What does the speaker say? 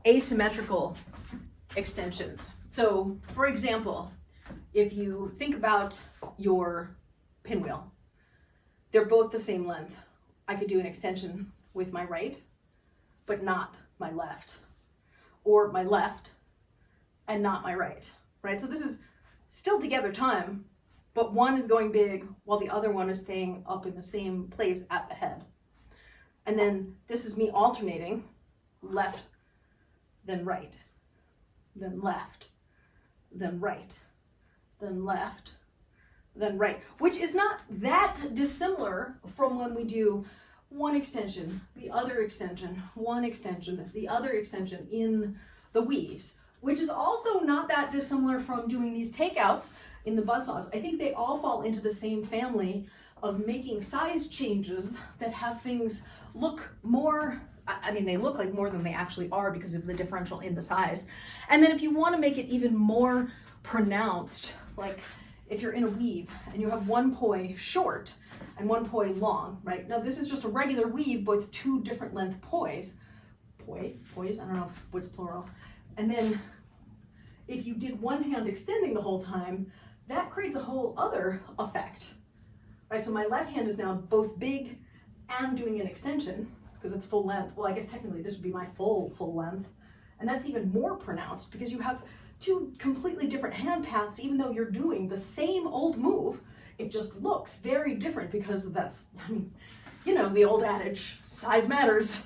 asymmetrical extensions. So for example, if you think about your pinwheel, they're both the same length. I could do an extension with my right, but not my left, or my left and not my right, right? So this is still together time, but one is going big while the other one is staying up in the same place at the head. And then this is me alternating left, then right, then left, then right, then left, then right, which is not that dissimilar from when we do one extension, the other extension, one extension, the other extension in the weaves, which is also not that dissimilar from doing these takeouts in the buzzsaws. I think they all fall into the same family of making size changes that have things look more, I mean, they look like more than they actually are because of the differential in the size. And then if you want to make it even more pronounced, like if you're in a weave and you have one poi short and one poi long, right? Now this is just a regular weave with two different length pois. Pois, I don't know what's plural. And then if you did one hand extending the whole time, that creates a whole other effect, right? So my left hand is now both big and doing an extension because it's full length. Well, I guess technically this would be my full length. And that's even more pronounced because you have two completely different hand paths, even though you're doing the same old move. It just looks very different because that's, I mean, you know, the old adage, size matters.